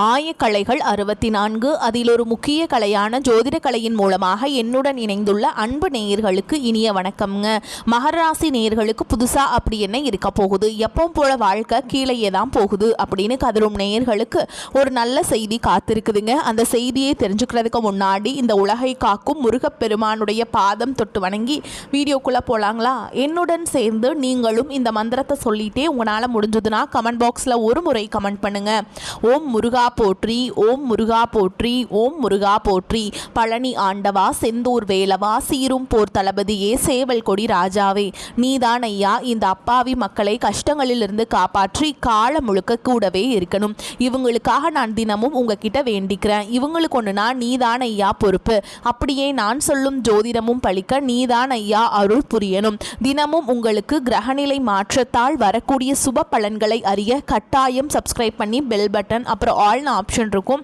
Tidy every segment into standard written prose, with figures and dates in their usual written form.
ஆயக்கலைகள் 64 அதில் ஒரு முக்கிய கலையான ஜோதிட கலையின் மூலமாக என்னுடன் இணைந்துள்ள அன்பு நேயர்களுக்கு இனிய வணக்கம்ங்க. மகர ராசி நேயர்களுக்கு புதுசா அப்படி என்ன இருக்க போகுது, எப்பவும் போல வாழ்க்கை கீழே தான் போகுது அப்படின்னு கதரும் நேயர்களுக்கு ஒரு நல்ல செய்தி காத்திருக்குதுங்க. அந்த செய்தியை தெரிஞ்சுக்கிறதுக்கு முன்னாடி இந்த உலகை காக்கும் முருகப்பெருமானுடைய பாதம் தொட்டு வணங்கி வீடியோக்குள்ள போலாங்களா? என்னுடன் சேர்ந்து நீங்களும் இந்த மந்திரத்தை சொல்லிட்டே உங்களால் முடிஞ்சதுன்னா கமெண்ட் பாக்ஸில் ஒரு முறை கமெண்ட் பண்ணுங்க. ஓம் முருகா போற்றி, ஓம் முருகா போற்றி, ஓம் முருகா போற்றி. பழனி ஆண்டவா, செந்தூர் வேலவா, சீரும் போர் தளபதியே, சேவல் கொடி ராஜாவே, நீதான் ஐயா இந்த அப்பாவி மக்களை கஷ்டங்களிலிருந்து காப்பாற்றி காலம் முழுக்க கூடவே இருக்கணும். இவங்களுக்காக நான் தினமும் உங்ககிட்ட வேண்டிக்கிறேன். இவங்களுக்கு ஒன்றுனா நீதான் ஐயா பொறுப்பு. அப்படியே நான் சொல்லும் ஜோதிடமும் பழிக்க நீதான் ஐயா அருள் புரியணும். தினமும் உங்களுக்கு கிரகநிலை மாற்றத்தால் வரக்கூடிய சுப பலன்களை அறிய கட்டாயம் சப்ஸ்கிரைப் பண்ணி பெல் பட்டன் அப்புறம் ஆல்னு ஆப்ஷன் இருக்கும்,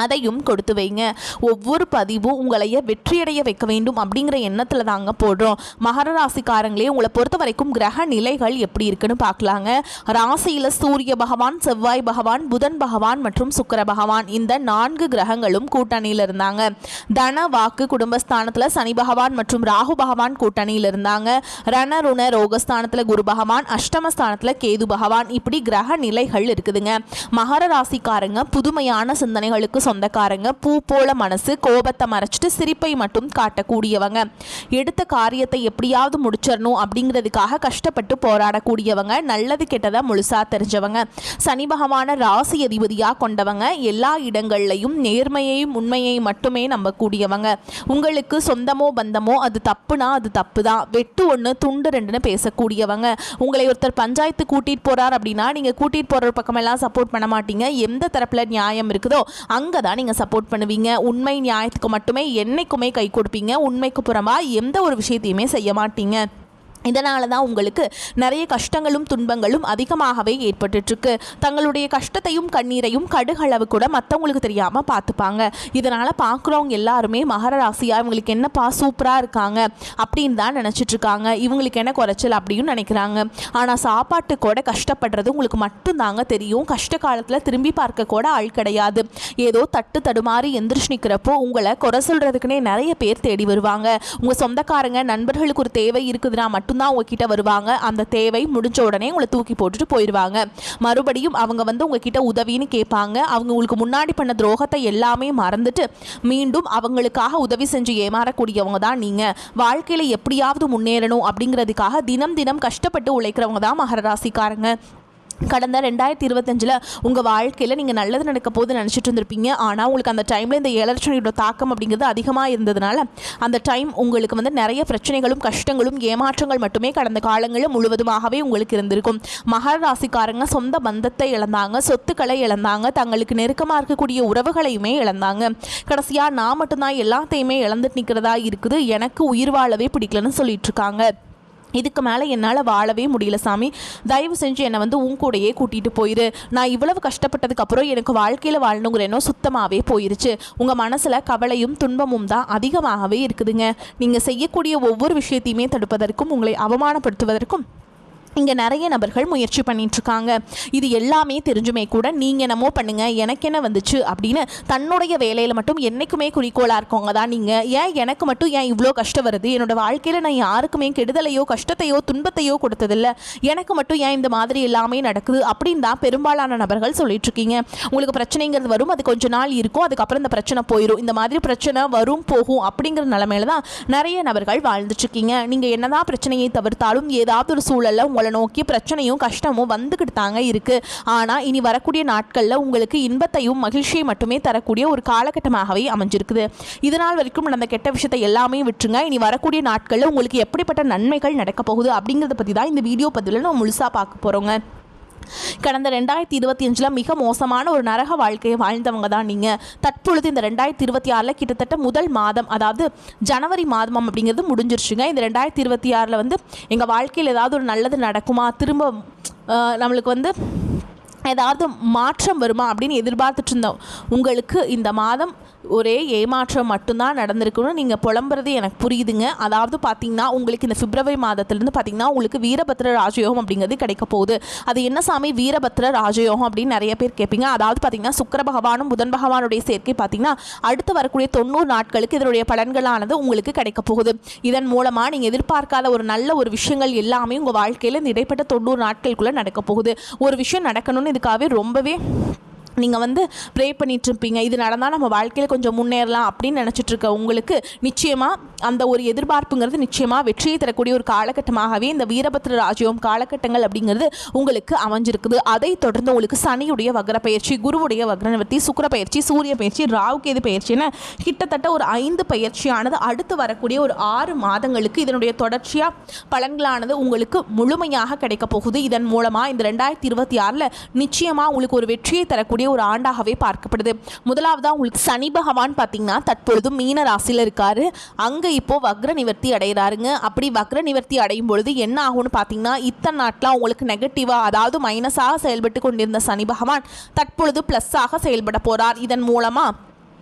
அதையும் கொடுத்து வைங்க. ஒவ்வொரு பதிவும் உங்களைய வெற்றியடைய வைக்க வேண்டும் அப்படிங்கிற எண்ணத்தில் தாங்க போடுறோம். மகர ராசிக்காரங்களே, உங்களை பொறுத்த வரைக்கும் கிரக நிலைகள் எப்படி இருக்குன்னு பார்க்கலாங்க. ராசியில் சூரிய பகவான், செவ்வாய் பகவான், புதன் பகவான் மற்றும் சுக்கிர பகவான் இந்த 4 கிரகங்களும் கூட்டணியில் இருந்தாங்க. தன வாக்கு குடும்பஸ்தானத்தில் சனி பகவான் மற்றும் ராகு பகவான் கூட்டணியில் இருந்தாங்க. ரண ருண ரோகஸ்தானத்தில் குரு பகவான், அஷ்டமஸ்தானத்தில் கேது பகவான், இப்படி கிரக நிலைகள் இருக்குதுங்க. மகர ராசிக்காரங்க புதுமையான சிந்தனைகளுக்கு சொந்தக்காரங்க. பூ போல மனசு, கோபத்தை மறைச்சிட்டு சிரிப்பை மட்டும் காட்டக்கூடியவங்க. எடுத்த காரியத்தை எப்படியாவது முடிச்சிடணும் அப்படிங்கிறதுக்காக கஷ்டப்பட்டு போராடக்கூடியவங்க. நல்லது கெட்டதை முழுசா தெரிஞ்சவங்க. சனி பகவான ராசி அதிபதியா கொண்டவங்க. எல்லா இடங்கள்லையும் நேர்மையையும் உண்மையை மட்டுமே நம்பக்கூடியவங்க. உங்களுக்கு சொந்தமோ பந்தமோ அது தப்புனா அது தப்பு தான், வெட்டு ஒன்று துண்டு ரெண்டுன்னு பேசக்கூடியவங்க. உங்களை ஒருத்தர் பஞ்சாயத்து கூட்டிட்டு போறார் அப்படின்னா நீங்க கூட்டிட்டு போற பக்கமெல்லாம் சப்போர்ட் பண்ண மாட்டீங்க. எந்த தரப்புல நியாயம் இருக்குதோ அங்க தான் நீங்க சப்போர்ட் பண்ணுவீங்க. உண்மை நியாயத்துக்கு மட்டுமே என்னைக்குமே கை கொடுப்பீங்க. உண்மைக்கு புறமா எந்த ஒரு விஷயத்தையுமே செய்ய மாட்டீங்க. இதனால தான் உங்களுக்கு நிறைய கஷ்டங்களும் துன்பங்களும் அதிகமாகவே ஏற்பட்டுருக்கு. தங்களுடைய கஷ்டத்தையும் கண்ணீரையும் கடுகளவு கூட மற்றவங்களுக்கு தெரியாமல் பார்த்துப்பாங்க. இதனால் பார்க்குறவங்க எல்லாருமே மகர ராசியாக இவங்களுக்கு என்னப்பா சூப்பராக இருக்காங்க அப்படின்னு தான் நினச்சிட்ருக்காங்க. இவங்களுக்கு என்ன குறைச்சல் அப்படின்னு நினைக்கிறாங்க. ஆனால் சாப்பாட்டு கூட கஷ்டப்படுறது உங்களுக்கு மட்டும்தாங்க தெரியும். கஷ்ட காலத்தில் திரும்பி பார்க்க கூட ஆள் கிடையாது. ஏதோ தட்டு தடுமாறி எந்திரிச்சு நிற்கிறப்போ உங்களை குறை சொல்கிறதுக்குன்னே நிறைய பேர் தேடி வருவாங்க. உங்கள் சொந்தக்காரங்க நண்பர்களுக்கு ஒரு தேவை இருக்குதுன்னா மட்டும் தான் உங்ககிட்ட வருவாங்க. அந்த தேவை முடிஞ்ச உடனே உங்களை தூக்கி போட்டுட்டு போயிடுவாங்க. மறுபடியும் அவங்க உங்ககிட்ட உதவின்னு கேட்பாங்க. அவங்க உங்களுக்கு முன்னாடி பண்ண துரோகத்தை எல்லாமே மறந்துட்டு மீண்டும் அவங்களுக்காக உதவி செஞ்சு ஏமாறக்கூடியவங்க தான் நீங்க. வாழ்க்கையில எப்படியாவது முன்னேறணும் அப்படிங்கிறதுக்காக தினம் தினம் கஷ்டப்பட்டு உழைக்கிறவங்க தான் மகர ராசிக்காரங்க. கடந்த 2025 உங்கள் வாழ்க்கையில் நீங்கள் நல்லது நடக்க போது நினச்சிட்டு இருந்திருப்பீங்க. ஆனால் உங்களுக்கு அந்த டைமில் இந்த எலக்ட்ரானியோட தாக்கம் அப்படிங்கிறது அதிகமாக இருந்ததுனால அந்த டைம் உங்களுக்கு நிறைய பிரச்சனைகளும் கஷ்டங்களும் ஏமாற்றங்கள் மட்டுமே கடந்த காலங்களில் முழுவதுமாகவே உங்களுக்கு இருந்திருக்கும். மகர ராசிக்காரங்க சொந்த பந்தத்தை இழந்தாங்க, சொத்துக்களை இழந்தாங்க, தங்களுக்கு நெருக்கமாக இருக்கக்கூடிய உறவுகளையுமே இழந்தாங்க. கடைசியாக நான் மட்டும்தான் எல்லாத்தையுமே இழந்துட்டு நிற்கிறதா இருக்குது, எனக்கு உயிர் வாழவே பிடிக்கலன்னு சொல்லிட்டு இருக்காங்க. இதுக்கு மேலே என்னால் வாழவே முடியல சாமி, தயவு செஞ்சு என்னை உன் கூடையே கூட்டிகிட்டு போயிரு. நான் இவ்வளவு கஷ்டப்பட்டதுக்கப்புறம் எனக்கு வாழ்க்கையில் வாழணுங்கிற எண்ணம் சுத்தமாகவே போயிருச்சு. உங்கள் மனசில் கவலையும் துன்பமும் தான் அதிகமாகவே இருக்குதுங்க. நீங்கள் செய்யக்கூடிய ஒவ்வொரு விஷயத்தையுமே தடுப்பதற்கும் உங்களை அவமானப்படுத்துவதற்கும் இங்கே நிறைய நபர்கள் முயற்சி பண்ணிகிட்ருக்காங்க. இது எல்லாமே தெரிஞ்சுமே கூட நீங்கள் என்னமோ பண்ணுங்கள் எனக்கு என்ன வந்துச்சு அப்படின்னு தன்னுடைய வேலையில் மட்டும் என்றைக்குமே குறிக்கோளாக இருக்கவங்க தான் நீங்கள். ஏன் எனக்கு மட்டும் ஏன் இவ்வளோ கஷ்டம் வருது, என்னோடய வாழ்க்கையில் நான் யாருக்குமே கெடுதலையோ கஷ்டத்தையோ துன்பத்தையோ கொடுத்ததில்லை, எனக்கு மட்டும் ஏன் இந்த மாதிரி எல்லாமே நடக்குது அப்படின்னு தான் பெரும்பாலான நபர்கள் சொல்லிட்டுருக்கீங்க. உங்களுக்கு பிரச்சனைங்கிறது வரும், அது கொஞ்ச நாள் இருக்கும், அதுக்கப்புறம் இந்த பிரச்சனை போயிடும். இந்த மாதிரி பிரச்சனை வரும் போகும் அப்படிங்கிற நிலைமையில தான் நிறைய நபர்கள் வாழ்ந்துட்டுருக்கீங்க. நீங்கள் என்னதான் பிரச்சனையை தவிர்த்தாலும் ஏதாவது ஒரு சூழலில் உங்களை நோக்கி பிரச்சனையும் கஷ்டமும் வந்துக்கிட்டு தாங்க இருக்கு. ஆனால் இனி வரக்கூடிய நாட்களில் உங்களுக்கு இன்பத்தையும் மகிழ்ச்சியை மட்டுமே தரக்கூடிய ஒரு காலகட்டமாகவே அமைஞ்சிருக்குது. இதனால் வரைக்கும் நடந்த கெட்ட விஷயத்தை எல்லாமே விட்டுருங்க. இனி வரக்கூடிய நாட்களில் உங்களுக்கு எப்படிப்பட்ட நன்மைகள் நடக்க போகுது அப்படிங்கிறத பற்றி தான் இந்த வீடியோ பதிவில் நம்ம முழுசாக பார்க்க போகிறோங்க. கடந்த 2025 மிக மோசமான ஒரு நரக வாழ்க்கையை வாழ்ந்தவங்க தான் நீங்கள். தற்பொழுது இந்த 2026 கிட்டத்தட்ட முதல் மாதம், அதாவது ஜனவரி மாதம் அப்படிங்கிறது முடிஞ்சிருச்சுங்க. இந்த 2026 எங்கள் வாழ்க்கையில் ஏதாவது ஒரு நல்லது நடக்குமா, திரும்ப நம்மளுக்கு ஏதாவது மாற்றம் வருமா அப்படின்னு எதிர்பார்த்துட்டு இருந்தோம் உங்களுக்கு இந்த மாதம் ஒரே ஏமாற்றம் மட்டும்தான் நடந்திருக்குன்னு நீங்கள் புலம்புறது எனக்கு புரியுதுங்க. அதாவது பார்த்திங்கன்னா உங்களுக்கு இந்த பிப்ரவரி மாதத்துலேருந்து பார்த்திங்கன்னா உங்களுக்கு வீரபத்ர ராஜயோகம் அப்படிங்கிறது கிடைக்க போகுது. அது என்ன சாமி வீரபத்ர ராஜயோகம் அப்படின்னு நிறைய பேர் கேட்பீங்க. அதாவது பார்த்திங்கன்னா சுக்கிர பகவானும் புதன் பகவானுடைய சேர்க்கை பார்த்திங்கன்னா அடுத்து வரக்கூடிய 90 நாட்களுக்கு இதனுடைய பலன்களானது உங்களுக்கு கிடைக்க போகுது. இதன் மூலமாக நீங்கள் எதிர்பார்க்காத ஒரு நல்ல ஒரு விஷயங்கள் எல்லாமே உங்கள் வாழ்க்கையில் இந்த இடைப்பட்ட 90 நாட்களுக்குள்ளே நடக்க போகுது. ஒரு விஷயம் நடக்கணும்னு இதுக்காகவே ரொம்பவே நீங்கள் ப்ரே பண்ணிகிட்ருப்பீங்க. இது நடந்தால் நம்ம வாழ்க்கையில் கொஞ்சம் முன்னேறலாம் அப்படின்னு நினச்சிட்ருக்க உங்களுக்கு நிச்சயமாக அந்த ஒரு எதிர்பார்ப்புங்கிறது நிச்சயமாக வெற்றியை தரக்கூடிய ஒரு காலகட்டமாகவே இந்த வீரபத்ர ராஜயோகம் காலகட்டங்கள் அப்படிங்கிறது உங்களுக்கு அமைஞ்சிருக்குது. அதை தொடர்ந்து உங்களுக்கு சனியுடைய வக்ர பயிற்சி, குருவுடைய வக்ர நிவர்த்தி, சுக்கிர பயிற்சி, சூரிய பயிற்சி, ராகு கேது பயிற்சின்னு கிட்டத்தட்ட ஒரு 5 பயிற்சியானது அடுத்து வரக்கூடிய ஒரு 6 மாதங்களுக்கு இதனுடைய தொடர்ச்சியாக பலன்களானது உங்களுக்கு முழுமையாக கிடைக்க போகுது. இதன் மூலமாக இந்த 2026 நிச்சயமாக உங்களுக்கு ஒரு வெற்றியை தரக்கூடிய ஒரு ஆண்டாகவே பார்க்கப்படுது. முதலாவதா உங்களுக்கு சனி பகவான் பார்த்தீங்கன்னா தற்பொழுது மீன ராசியில் இருக்காரு. அங்கே இப்போ வக்ர நிவர்த்தி அடைகிறாருங்க. அப்படி வக்ர நிவர்த்தி அடையும் பொழுது என்ன ஆகும்னு பார்த்தீங்கன்னா இத்தனை நாட்டில் உங்களுக்கு நெகட்டிவாக அதாவது மைனஸாக செயல்பட்டு கொண்டிருந்த சனி பகவான் தற்பொழுது ப்ளஸ்ஸாக செயல்பட போகிறார். இதன் மூலமாக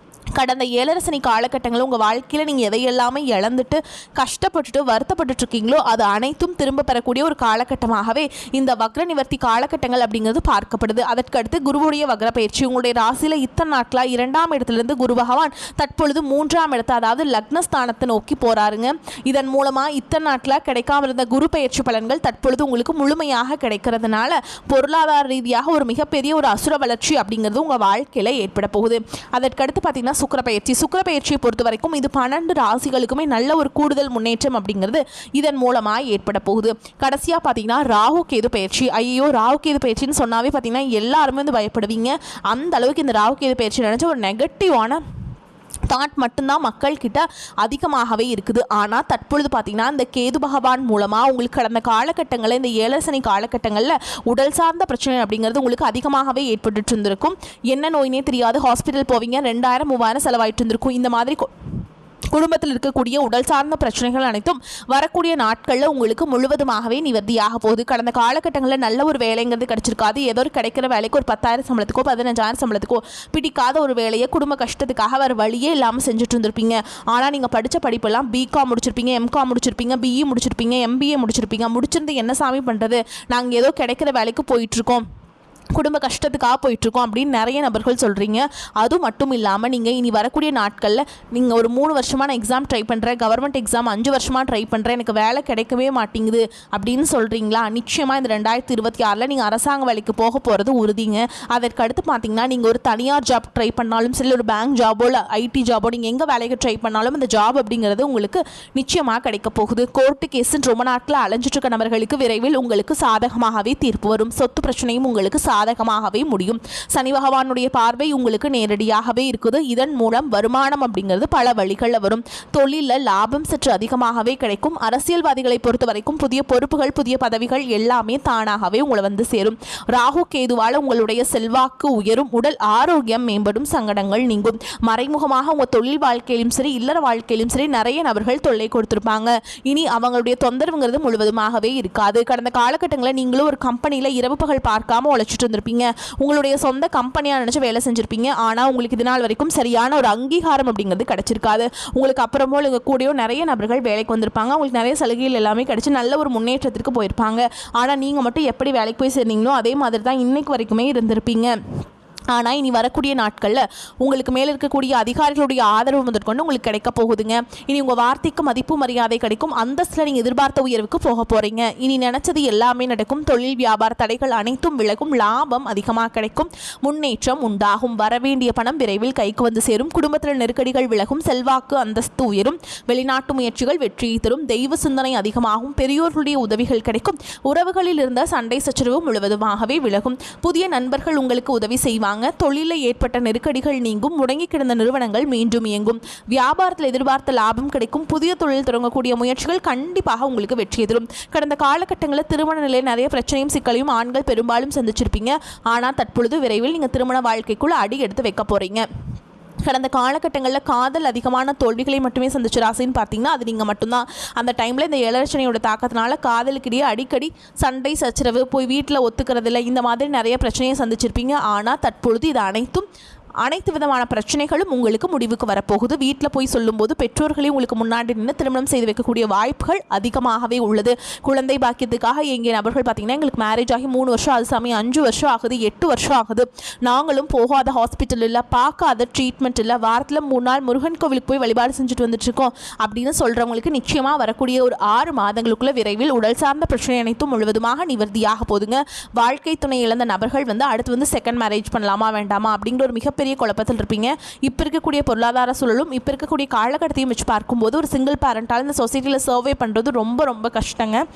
கடந்த 7 சனி காலகட்டங்களில் உங்கள் வாழ்க்கையில் நீங்கள் எதையெல்லாமே இழந்துட்டு கஷ்டப்பட்டுட்டு வருத்தப்பட்டுருக்கீங்களோ அது அனைத்தும் திரும்ப பெறக்கூடிய ஒரு காலகட்டமாகவே இந்த வக்ர நிவர்த்தி காலகட்டங்கள் அப்படிங்கிறது பார்க்கப்படுது. அதற்கடுத்து குருவுடைய வக்ர பயிற்சி உங்களுடைய ராசியில் இத்தனை நாட்களாக 2ஆம் இடத்துலேருந்து குரு பகவான் தற்பொழுது 3ஆம் இடத்தை அதாவது லக்னஸ்தானத்தை நோக்கி போகிறாருங்க. இதன் மூலமாக இத்தனை நாட்களாக கிடைக்காம இருந்த குரு பயிற்சி பலன்கள் தற்பொழுது உங்களுக்கு முழுமையாக கிடைக்கிறதுனால பொருளாதார ரீதியாக ஒரு மிகப்பெரிய ஒரு அசுர வளர்ச்சி அப்படிங்கிறது உங்கள் வாழ்க்கையில் ஏற்பட போகுது. அதற்கடுத்து பார்த்தீங்கன்னா சுக்கிர பயிற்சியை பொறுத்த வரைக்கும் இது 12 ராசிகளுக்குமே நல்ல ஒரு கூடுதல் முன்னேற்றம் அப்படிங்கிறது இதன் மூலமாக ஏற்பட போகுது. கடைசியாக பார்த்தீங்கன்னா ராகு கேது பயிற்சி. ஐயோ ராகு கேது பயிற்சின்னு சொன்னாவே பார்த்தீங்கன்னா எல்லாருமே பயப்படுவீங்க. அந்த அளவுக்கு இந்த ராகு கேது பயிற்சி நினச்ச ஒரு நெகட்டிவான தாட் மட்டும்தான் மக்கள்கிட்ட அதிகமாகவே இருக்குது. ஆனால் தற்பொழுது பார்த்திங்கன்னா இந்த கேது பகவான் மூலமாக உங்களுக்கு கடந்த காலகட்டங்களில் இந்த 7 சனி காலகட்டங்களில் உடல் சார்ந்த பிரச்சனை அப்படிங்கிறது உங்களுக்கு அதிகமாகவே ஏற்பட்டு இருந்திருக்கும். என்ன நோயினே தெரியாது ஹாஸ்பிட்டல் போவீங்க, 2000 3000 செலவாயிட்டு இருந்திருக்கும். இந்த மாதிரி குடும்பத்தில் இருக்கக்கூடிய உடல் சார்ந்த பிரச்சனைகள் அனைத்தும் வரக்கூடிய நாட்களில் உங்களுக்கு முழுவதுமாகவே நிவர்த்தியாக போகுது. கடந்த காலகட்டங்களில் நல்ல ஒரு வேலைங்கிறது கிடைச்சிருக்காது. ஏதோ ஒரு கிடைக்கிற வேலைக்கு ஒரு 10,000 சம்பளத்துக்கோ 15,000 சம்பளத்துக்கோ பிடிக்காத ஒரு வேலையை குடும்ப கஷ்டத்துக்காக வேறு வழியே இல்லாமல் செஞ்சுட்டு இருந்திருப்பீங்க. ஆனால் நீங்கள் படித்த படிப்பெல்லாம் பிகாம் முடிச்சிருப்பீங்க, எம்காம் முடிச்சிருப்பீங்க, பிஇ முடிச்சிருப்பீங்க, எம்பிஏ முடிச்சிருப்பீங்க. முடிச்சிருந்து என்ன சாமி பண்ணுறது, நாங்கள் ஏதோ கிடைக்கிற வேலைக்கு போயிட்டுருக்கோம், குடும்ப கஷ்டத்துக்காக போயிட்டுருக்கோம் அப்படின்னு நிறைய நபர்கள் சொல்கிறீங்க. அது மட்டும் இல்லாமல் நீங்கள் இனி வரக்கூடிய நாட்களில் நீங்கள் ஒரு 3 வருஷமாக நான் எக்ஸாம் ட்ரை பண்ணுறேன், கவர்மெண்ட் எக்ஸாம் 5 வருஷமாக ட்ரை பண்ணுறேன், எனக்கு வேலை கிடைக்கவே மாட்டேங்குது அப்படின்னு சொல்கிறீங்களா? நிச்சயமாக இந்த 2026 நீங்கள் அரசாங்க வேலைக்கு போக போகிறது உறுதிங்க. அதற்கடுத்து பார்த்தீங்கன்னா நீங்கள் ஒரு தனியார் ஜாப் ட்ரை பண்ணாலும் சரி, ஒரு பேங்க் ஜாபோ இல்லை ஐடி ஜாபோ நீங்கள் எங்கே வேலைக்கு ட்ரை பண்ணாலும் இந்த ஜாப் அப்படிங்கிறது உங்களுக்கு நிச்சயமாக கிடைக்க போகுது. கோர்ட்டு கேஸுன்னு ரொம்ப நாட்களில் அலைஞ்சிட்டு இருக்க நபர்களுக்கு விரைவில் உங்களுக்கு சாதகமாகவே தீர்ப்பு வரும். சொத்து பிரச்சனையும் உங்களுக்கு சாதகமாகவே முடியும். சனி பகவானுடைய பார்வை உங்களுக்கு நேரடியாகவே இருக்குது. இதன் மூலம் வருமானம் அப்படிங்கிறது பல வழிகளில் வரும். தொழிலில் லாபம் சற்று அதிகமாகவே கிடைக்கும். அரசியல்வாதிகளை பொறுத்த வரைக்கும் புதிய பொறுப்புகள், புதிய பதவிகள் எல்லாமே தானாகவே உங்களை சேரும். ராகு கேதுவால் உங்களுடைய செல்வாக்கு உயரும், உடல் ஆரோக்கியம் மேம்படும், சங்கடங்கள் நீங்கும். மறைமுகமாக உங்கள் தொழில் வாழ்க்கையிலும் சரி, இல்லற வாழ்க்கையிலும் சரி நிறைய நபர்கள் தொல்லை கொடுத்திருப்பாங்க. இனி அவங்களுடைய தொந்தரவுங்கிறது முழுவதுமாகவே இருக்காது. கடந்த காலகட்டங்களில் நீங்களும் ஒரு கம்பெனியில் இரவு பகல் பார்க்காம உழைச்சிட்டு இருந்திருப்பீங்க. உங்களுடைய சொந்த கம்பெனியாக நினச்சி வேலை செஞ்சுருப்பீங்க. ஆனால் உங்களுக்கு இது நாள் வரைக்கும் சரியான ஒரு அங்கீகாரம் அப்படிங்கிறது கிடைச்சிருக்காது. உங்களுக்கு அப்புறமோ இங்கே கூடயோ நிறைய நபர்கள் வேலைக்கு வந்திருப்பாங்க. உங்களுக்கு நிறைய சலுகைகள் எல்லாமே கிடைச்சி நல்ல ஒரு முன்னேற்றத்திற்கு போயிருப்பாங்க. ஆனால் நீங்கள் மட்டும் எப்படி வேலைக்கு போய் சேர்ந்தீங்களோ அதே மாதிரி தான் இன்னைக்கு வரைக்குமே இருந்திருப்பீங்க. ஆனால் இனி வரக்கூடிய நாட்களில் உங்களுக்கு மேலே இருக்கக்கூடிய அதிகாரிகளுடைய ஆதரவு முதற்கொண்டு உங்களுக்கு கிடைக்க போகுதுங்க. இனி உங்கள் வார்த்தைக்கு மதிப்பு மரியாதை கிடைக்கும். அந்தஸ்தில் நீங்கள் எதிர்பார்த்த உயர்வுக்கு போக போகிறீங்க. இனி நினச்சது எல்லாமே நடக்கும். தொழில் வியாபார தடைகள் அனைத்தும் விலகும். லாபம் அதிகமாக கிடைக்கும். முன்னேற்றம் உண்டாகும். வரவேண்டிய பணம் விரைவில் கைக்கு வந்து சேரும். குடும்பத்தில் நெருக்கடிகள் விலகும். செல்வாக்கு அந்தஸ்து உயரும். வெளிநாட்டு முயற்சிகள் வெற்றியை தரும். தெய்வ சிந்தனை அதிகமாகும். பெரியோர்களுடைய உதவிகள் கிடைக்கும். உறவுகளில் இருந்த சண்டை சச்சரவு முழுவதுமாகவே விலகும். புதிய நண்பர்கள் உங்களுக்கு உதவி செய்வாங்க. தொழிலில் ஏற்பட்ட நெருக்கடிகள் நீங்கும். முடங்கி கிடந்த நிறுவனங்கள் மீண்டும் இயங்கும். வியாபாரத்தில் எதிர்பார்த்த லாபம் கிடைக்கும். புதிய தொழில் தொடங்கக்கூடிய முயற்சிகள் கண்டிப்பாக உங்களுக்கு வெற்றி தரும். கடந்த காலகட்டங்களில் திருமண நிலையில் நிறைய பிரச்சனையும் சிக்கலையும் ஆண்கள் பெரும்பாலும் சந்திச்சிருப்பீங்க. ஆனால் தற்பொழுது விரைவில் நீங்கள் திருமண வாழ்க்கைக்குள்ள அடி எடுத்து வைக்க போறீங்க. கடந்த காலகட்டங்களில் காதல் அதிகமான தோல்விகளை மட்டுமே சந்திச்ச ராசின்னு பார்த்தீங்கன்னா அது நீங்கள் மட்டும்தான். அந்த டைமில் இந்த ஏழரச்சனையோட தாக்கத்தினால காதலுக்கிடையே அடிக்கடி சண்டை சச்சரவு, போய் வீட்டில் ஒத்துக்கிறதில்ல, இந்த மாதிரி நிறைய பிரச்சனையை சந்திச்சிருப்பீங்க. ஆனால் தற்பொழுது இது அனைத்து விதமான பிரச்சனைகளும் உங்களுக்கு முடிவுக்கு வரப்போகுது. வீட்டில் போய் சொல்லும்போது பெற்றோர்களையும் உங்களுக்கு முன்னாடி நின்று திருமணம் செய்து வைக்கக்கூடிய வாய்ப்புகள் அதிகமாகவே உள்ளது. குழந்தை பாக்கியத்துக்காக எங்கே நபர்கள் பார்த்தீங்கன்னா எங்களுக்கு மேரேஜ் ஆகி 3 வருஷம் அது சமயம் 5 வருஷம் ஆகுது, 8 வருஷம் ஆகுது, நாங்களும் போகாத ஹாஸ்பிட்டல் இல்லை, பார்க்காத ட்ரீட்மெண்ட் இல்லை, வாரத்தில் 3 நாள் முருகன் கோவிலுக்கு போய் வழிபாடு செஞ்சுட்டு வந்துட்டுருக்கோம் அப்படின்னு சொல்கிறவங்களுக்கு நிச்சயமாக வரக்கூடிய ஒரு 6 மாதங்களுக்குள்ள விரைவில் உடல் சார்ந்த பிரச்சனை அனைத்தும் முழுவதுமாக நிவர்த்தியாக போதுங்க. வாழ்க்கை துணை இழந்த நபர்கள் அடுத்து செகண்ட் மேரேஜ் பண்ணலாமா வேண்டாமா அப்படிங்கிற ஒரு மிகப்பெரிய குழப்பத்தில் இருப்பீங்க. இப்போ இருக்கக்கூடிய பொருளாதார சூழலும் இப்போ இருக்கக்கூடிய காலகட்டத்தையும் வச்சு பார்க்கும்போது ஒரு சிங்கிள் பேரண்டால் இந்த சொசைட்டியில் சர்வே பண்ணுறது ரொம்ப ரொம்ப கஷ்டங்க.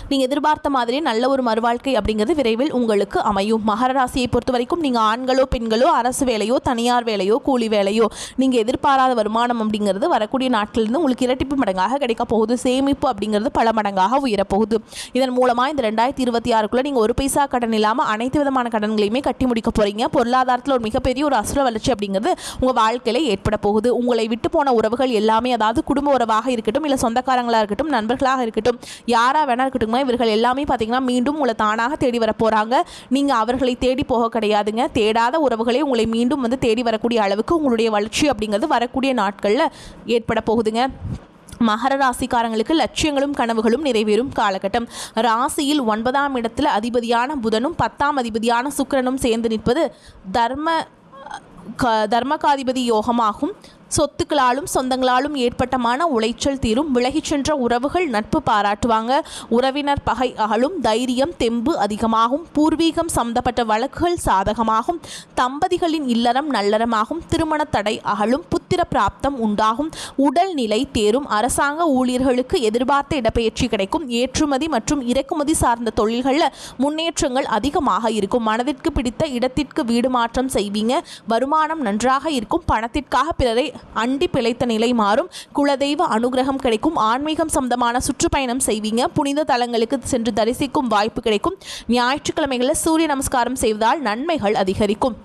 நீங்கள் எதிர்பார்த்த மாதிரி நல்ல ஒரு மறுவாழ்க்கை அப்படிங்கிறது விரைவில் உங்களுக்கு அமையும். மகர ராசியை பொறுத்த வரைக்கும் நீங்கள் ஆண்களோ பெண்களோ அரசு வேலையோ தனியார் வேலையோ கூலி வேலையோ நீங்கள் எதிர்பாராத வருமானம் அப்படிங்கிறது வரக்கூடிய நாட்களிலிருந்து உங்களுக்கு இரட்டிப்பு மடங்காக கிடைக்க போகுது. சேமிப்பு அப்படிங்கிறது பல மடங்காக உயரப்போகுது. இதன் மூலமாக இந்த 2026க்குள்ளே நீங்கள் ஒரு பைசா கடன் இல்லாமல் அனைத்து விதமான கடன்களையுமே கட்டி முடிக்க போகிறீங்க. பொருளாதாரத்தில் ஒரு மிகப்பெரிய ஒரு அசுர வளர்ச்சி அப்படிங்கிறது உங்கள் வாழ்க்கையில் ஏற்பட போகுது. உங்களை விட்டு போன உறவுகள் எல்லாமே, அதாவது குடும்ப உறவாக இருக்கட்டும், இல்லை சொந்தக்காரங்களாக இருக்கட்டும், நண்பர்களாக இருக்கட்டும், யாராக வேணா இருக்கட்டும், இவர்கள் எல்லாமே பார்த்தீங்கன்னா மீண்டும் உங்களை தானாக தேடி வர போகிறாங்க. நீங்கள் அவர்களை தேடி போக கிடையாதுங்க. தேடாத உறவுகளை உங்களை மீண்டும் தேடி வரக்கூடிய அளவுக்கு உங்களுடைய வளர்ச்சி அப்படிங்கிறது வரக்கூடிய நாட்களில் ஏற்பட போகுதுங்க. மகர ராசிக்காரங்களுக்கு லட்சியங்களும் கனவுகளும் நிறைவேறும் காலகட்டம். ராசியில் 9ஆம் இடத்துல அதிபதியான புதனும் 10ஆம் அதிபதியான சுக்கிரனும் சேர்ந்து நிற்பது தர்மகாதிபதி யோகமாகும். சொத்துக்களாலும் சொந்தங்களாலும் ஏற்பட்ட மன உளைச்சல் தீரும். விலகிச் சென்ற உறவுகள் நட்பு பாராட்டுவாங்க. உறவினர் பகை அகலும். தைரியம் தெம்பு அதிகமாகும். பூர்வீகம் சம்பந்தப்பட்ட வழக்குகள் சாதகமாகும். தம்பதிகளின் இல்லறம் நல்லறமாகும். திருமண தடை அகலும். புத்திர பிராப்தம் உண்டாகும். உடல் நிலை தேரும். அரசாங்க ஊழியர்களுக்கு எதிர்பார்த்த இடப்பெயர்ச்சி கிடைக்கும். ஏற்றுமதி மற்றும் இறக்குமதி சார்ந்த தொழில்களில் முன்னேற்றங்கள் அதிகமாக இருக்கும். மனதிற்கு பிடித்த இடத்திற்கு வீடு மாற்றம் செய்வீங்க. வருமானம் நன்றாக இருக்கும். பணத்திற்காக பிறரை அண்டி பிழைத்த நிலை மாறும். குலதெய்வ அனுகிரகம் கிடைக்கும். ஆன்மீகம் சம்பந்தமான சுற்றுப்பயணம் செய்வீங்க. புனித தலங்களுக்கு சென்று தரிசிக்கும் வாய்ப்பு கிடைக்கும். ஞாயிற்றுக்கிழமைகளில் சூரிய நமஸ்காரம் செய்வதால் நன்மைகள் அதிகரிக்கும்.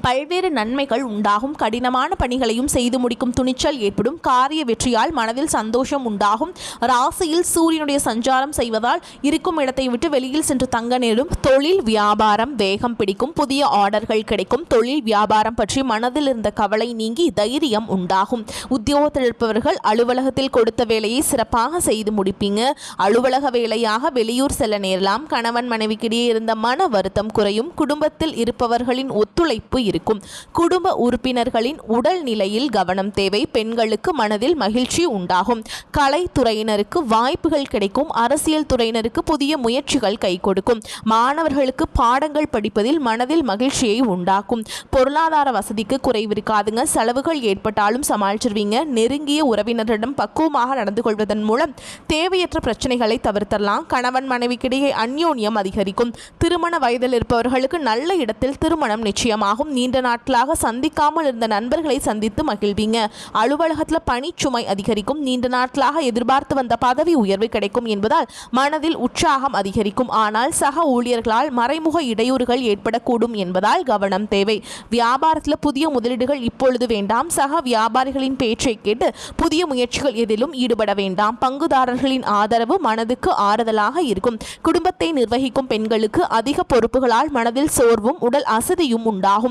பல்வேறு நன்மைகள் உண்டாகும். கடினமான பணிகளையும் செய்து முடிக்கும் துணிச்சல் ஏற்படும். காரிய வெற்றியால் மனதில் சந்தோஷம் உண்டாகும். ராசியில் சூரியனுடைய சஞ்சாரம் செய்வதால் இருக்கும் இடத்தை விட்டு வெளியில் சென்று தங்க நேரும். தொழில் வியாபாரம் வேகம் பிடிக்கும். புதிய ஆர்டர்கள் கிடைக்கும். தொழில் வியாபாரம் பற்றி மனதில் இருந்த கவலை நீங்கி தைரியம் உண்டாகும். உத்தியோகத்தில் இருப்பவர்கள் அலுவலகத்தில் கொடுத்த வேலையை சிறப்பாக செய்து முடிப்பீங்க. அலுவலக வேலையாக வெளியூர் செல்ல நேரலாம். கணவன் மனைவிக்கிடையே இருந்த மன வருத்தம் குறையும். குடும்பத்தில் இருப்பவர்களின் ஒத்துழைப்பு இருக்கும். குடும்ப உறுப்பினர்களின் உடல் நிலையில் கவனம் தேவை. பெண்களுக்கு மனதில் மகிழ்ச்சி உண்டாகும். கலைத்துறையினருக்கு வாய்ப்புகள் கிடைக்கும். அரசியல் துறையினருக்கு புதிய முயற்சிகள் கை கொடுக்கும். மாணவர்களுக்கு பாடங்கள் படிப்பதில் மனதில் மகிழ்ச்சியை உண்டாக்கும். பொருளாதார வசதிக்கு குறைவிருக்காதுங்க. செலவுகள் ஏற்பட்டாலும் சமாளிச்சிருவீங்க. நெருங்கிய உறவினரிடம் பக்குவமாக நடந்து கொள்வதன் மூலம் தேவையற்ற பிரச்சனைகளை தவிர்த்தரலாம். கணவன் மனைவிக்கிடையே அந்யோன்யம் அதிகரிக்கும். திருமண வயதில் இருப்பவர்களுக்கு நல்ல இடத்தில் திருமணம் நிச்சயமாகும். நீண்ட நாட்களாக சந்திக்காமல் இருந்த நண்பர்களை சந்தித்து மகிழ்வீங்க. அலுவலகத்தில் பணிச்சுமை அதிகரிக்கும். நீண்ட நாட்களாக எதிர்பார்த்து வந்த பதவி உயர்வு கிடைக்கும் என்பதால் மனதில் உற்சாகம் அதிகரிக்கும். ஆனால் சக ஊழியர்களால் மறைமுக இடையூறுகள் ஏற்படக்கூடும் என்பதால் கவனம் தேவை. வியாபாரத்தில் புதிய முதலீடுகள் இப்பொழுது வேண்டாம். சக வியாபாரிகளின் பேச்சை கேட்டு புதிய முயற்சிகள் எதிலும் ஈடுபட வேண்டாம். பங்குதாரர்களின் ஆதரவு மனதுக்கு ஆறுதலாக இருக்கும். குடும்பத்தை நிர்வகிக்கும் பெண்களுக்கு அதிக பொறுப்புகளால் மனதில் சோர்வும் உடல் அசதியும் உண்டாகும்.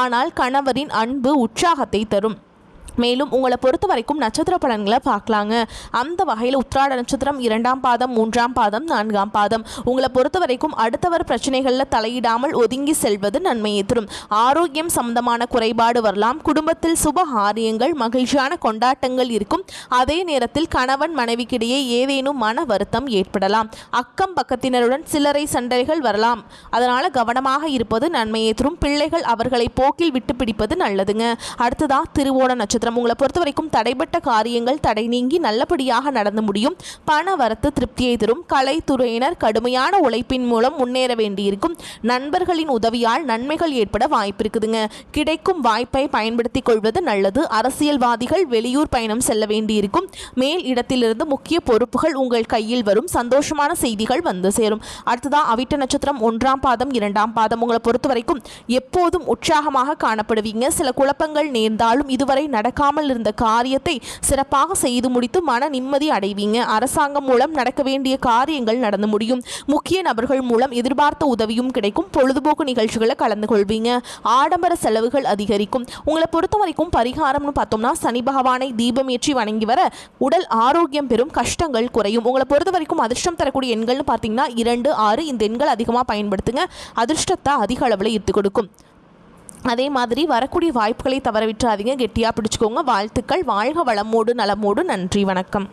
ஆனால் கணவரின் அன்பு உற்சாகத்தை தரும். மேலும் உங்களை பொறுத்த வரைக்கும் நட்சத்திர பலன்களை பார்க்கலாங்க. அந்த வகையில் உத்திராட நட்சத்திரம் 2ஆம் பாதம் 3ஆம் பாதம் 4ஆம் பாதம் உங்களை பொறுத்த வரைக்கும் அடுத்தவர் பிரச்சனைகளில் தலையிடாமல் ஒதுங்கி செல்வது நன்மையை தரும். ஆரோக்கியம் சம்பந்தமான குறைபாடு வரலாம். குடும்பத்தில் சுப காரியங்கள் மகிழ்ச்சியான கொண்டாட்டங்கள் இருக்கும். அதே நேரத்தில் கணவன் மனைவிக்கிடையே ஏதேனும் மன வருத்தம் ஏற்படலாம். அக்கம் பக்கத்தினருடன் சில்லறை சண்டைகள் வரலாம். அதனால் கவனமாக இருப்பது நன்மையை தரும். பிள்ளைகள் அவர்களை போக்கில் விட்டு பிடிப்பது நல்லதுங்க. அடுத்ததா திருவோண நட்சத்திரம் நட்சத்திரம். உங்களை பொறுத்த வரைக்கும் தடைப்பட்ட காரியங்கள் தடை நீங்கி நல்லபடியாக நடந்து முடியும். பண வரத்து திருப்தியை தரும். கலைத்துறையினர் கடுமையான உழைப்பின் மூலம் முன்னேற வேண்டியிருக்கும். நண்பர்களின் உதவியால் நன்மைகள் ஏற்பட வாய்ப்பு இருக்குதுங்க. கிடைக்கும் வாய்ப்பை பயன்படுத்திக் கொள்வது நல்லது. அரசியல்வாதிகள் வெளியூர் பயணம் செல்ல வேண்டியிருக்கும். மேல் இடத்திலிருந்து முக்கிய பொறுப்புகள் உங்கள் கையில் வரும். சந்தோஷமான செய்திகள் வந்து சேரும். அடுத்ததான் அவிட்ட நட்சத்திரம் 1ஆம் பாதம் 2ஆம் பாதம். உங்களை பொறுத்த வரைக்கும் எப்போதும் உற்சாகமாக காணப்படுவீங்க. சில குழப்பங்கள் நேர்ந்தாலும் இதுவரை நடக்காமல் இருந்த காரியத்தை சிறப்பாக செய்து முடித்து மன நிம்மதி அடைவீங்க. அரசாங்கம் மூலம் நடக்க வேண்டிய காரியங்கள் நடந்து முடியும். முக்கிய நபர்கள் மூலம் எதிர்பார்த்த உதவியும் கிடைக்கும். பொழுதுபோக்கு நிகழ்ச்சிகளை கலந்து கொள்வீங்க. ஆடம்பர செலவுகள் அதிகரிக்கும். உங்களை பொறுத்த வரைக்கும் பரிகாரம்னு பார்த்தோம்னா சனி பகவானை தீபம் ஏற்றி வணங்கி வர உடல் ஆரோக்கியம் பெறும். கஷ்டங்கள் குறையும். உங்களை பொறுத்த வரைக்கும் அதிர்ஷ்டம் தரக்கூடிய எண்கள்னு பார்த்தீங்கன்னா 2, 6 இந்த எண்கள் அதிகமாக பயன்படுத்துங்க. அதிர்ஷ்டத்தை அதிக அளவில் ஈர்த்து கொடுக்கும். அதே மாதிரி வரக்கூடிய வாய்ப்புகளை தவற விட்டுறாதீங்க. கெட்டியாக பிடிச்சுக்கோங்க. வாழ்த்துக்கள். வாழ்க வளமோடு நலமோடு. நன்றி, வணக்கம்.